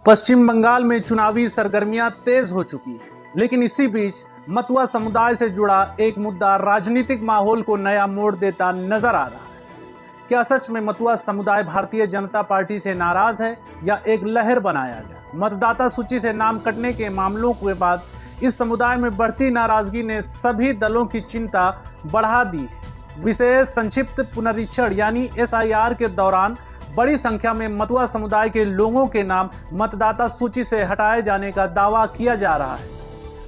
पश्चिम बंगाल में चुनावी सरगर्मियां तेज हो चुकी है, लेकिन इसी बीच मतुआ समुदाय से जुड़ा एक मुद्दा राजनीतिक माहौल को नया मोड़ देता नजर आ रहा है। क्या सच में मतुआ समुदाय भारतीय जनता पार्टी से नाराज है या एक लहर बनाया गया? मतदाता सूची से नाम कटने के मामलों के बाद इस समुदाय में बढ़ती नाराजगी ने सभी दलों की चिंता बढ़ा दी है। विशेष संक्षिप्त पुनरीक्षण यानी SIR के दौरान बड़ी संख्या में मतुआ समुदाय के लोगों के नाम मतदाता सूची से हटाए जाने का दावा किया जा रहा है।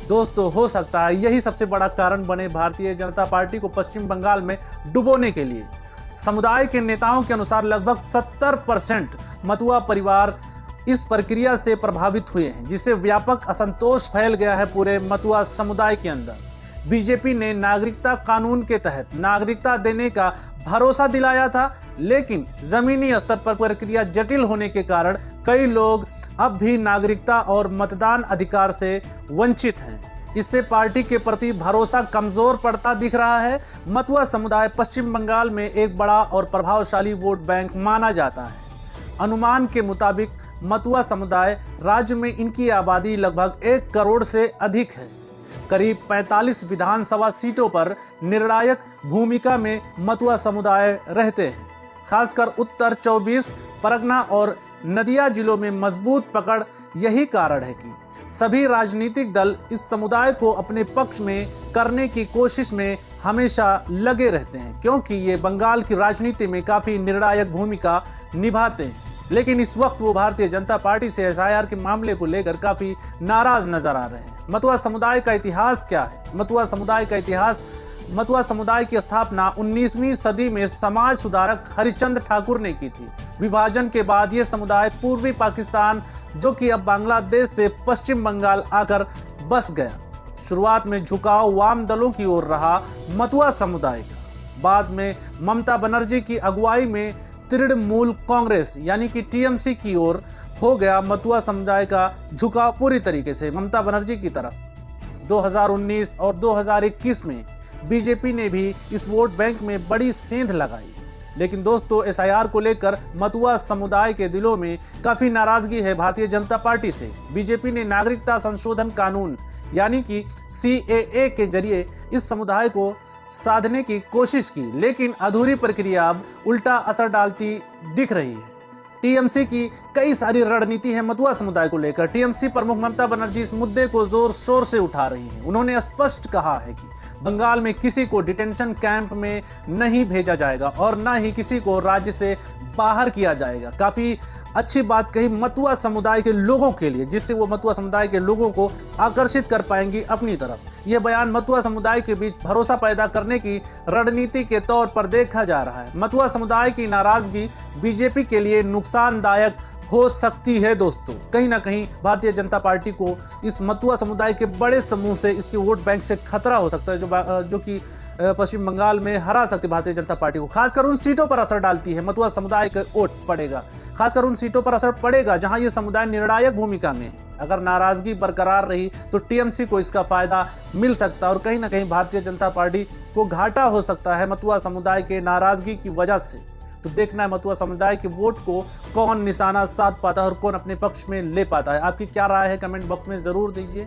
दोस्तों, हो सकता है यही सबसे बड़ा कारण बने भारतीय जनता पार्टी को पश्चिम बंगाल में डुबोने के लिए। समुदाय के नेताओं के अनुसार लगभग 70% मतुआ परिवार इस प्रक्रिया से प्रभावित हुए हैं, जिससे व्यापक असंतोष फैल गया है पूरे मतुआ समुदाय के अंदर। बीजेपी ने नागरिकता कानून के तहत नागरिकता देने का भरोसा दिलाया था, लेकिन जमीनी स्तर पर प्रक्रिया जटिल होने के कारण कई लोग अब भी नागरिकता और मतदान अधिकार से वंचित हैं। इससे पार्टी के प्रति भरोसा कमजोर पड़ता दिख रहा है। मतुआ समुदाय पश्चिम बंगाल में एक बड़ा और प्रभावशाली वोट बैंक माना जाता है। अनुमान के मुताबिक मतुआ समुदाय राज्य में इनकी आबादी लगभग 1 करोड़ से अधिक है। करीब 45 विधानसभा सीटों पर निर्णायक भूमिका में मतुआ समुदाय रहते हैं। खासकर उत्तर 24 परगना और नदिया जिलों में मजबूत पकड़ यही कारण है कि सभी राजनीतिक दल इस समुदाय को अपने पक्ष में करने की कोशिश में हमेशा लगे रहते हैं, क्योंकि ये बंगाल की राजनीति में काफी निर्णायक भूमिका निभाते हैं। लेकिन इस वक्त वो भारतीय जनता पार्टी से SIR के मामले को लेकर काफी नाराज नजर आ रहे हैं। मतुआ समुदाय का इतिहास क्या है? मतुआ समुदाय की स्थापना 19वीं सदी में समाज सुधारक हरिचंद ठाकुर ने की थी। विभाजन के बाद ये समुदाय पूर्वी पाकिस्तान, जो कि अब बांग्लादेश से पश्चिम बंगाल आकर बस गया। शुरुआत में झुकाव वाम दलों की ओर रहा मतुआ समुदाय का। बाद में ममता बनर्जी की अगुवाई में तृणमूल कांग्रेस यानी कि TMC की ओर हो गया मतुआ समुदाय का झुकाव पूरी तरीके से ममता बनर्जी की तरफ। 2019 और 2021 में बीजेपी ने भी इस वोट बैंक में बड़ी सेंध लगाई। लेकिन दोस्तों, SIR को लेकर मतुआ समुदाय के दिलों में काफी नाराजगी है भारतीय जनता पार्टी से। बीजेपी ने नागरिकता संशोधन कानून यानी कि CAA के जरिए इस समुदाय को साधने की कोशिश की, लेकिन अधूरी प्रक्रिया अब उल्टा असर डालती दिख रही है। TMC की कई सारी रणनीति है मतुआ समुदाय को लेकर। TMC प्रमुख ममता बनर्जी इस मुद्दे को जोर शोर से उठा रही हैं। उन्होंने स्पष्ट कहा है कि बंगाल में किसी को डिटेंशन कैंप में नहीं भेजा जाएगा और न ही किसी को राज्य से बाहर किया जाएगा। काफी अच्छी बात कही मतुआ समुदाय के लोगों के लिए, जिससे वो मतुआ समुदाय के लोगों को आकर्षित कर पाएंगी अपनी तरफ। यह बयान मतुआ समुदाय के बीच भरोसा पैदा करने की रणनीति के तौर पर देखा जा रहा है। मतुआ समुदाय की नाराजगी बीजेपी के लिए नुकसानदायक हो सकती है। दोस्तों, कहीं ना कहीं भारतीय जनता पार्टी को इस मतुआ समुदाय के बड़े समूह से, इसके वोट बैंक से खतरा हो सकता है, जो कि पश्चिम बंगाल में हरा सकती है भारतीय जनता पार्टी को। खासकर उन सीटों पर असर डालती है। मतुआ समुदाय का वोट पड़ेगा, खासकर उन सीटों पर असर पड़ेगा जहां ये समुदाय निर्णायक भूमिका में है। अगर नाराजगी बरकरार रही तो TMC को इसका फायदा मिल सकता है और कहीं ना कहीं भारतीय जनता पार्टी को घाटा हो सकता है मतुआ समुदाय के नाराजगी की वजह से। तो देखना है मतुआ समुदाय के वोट को कौन निशाना साध पाता है और कौन अपने पक्ष में ले पाता है। आपकी क्या राय है? कमेंट बॉक्स में जरूर दीजिए।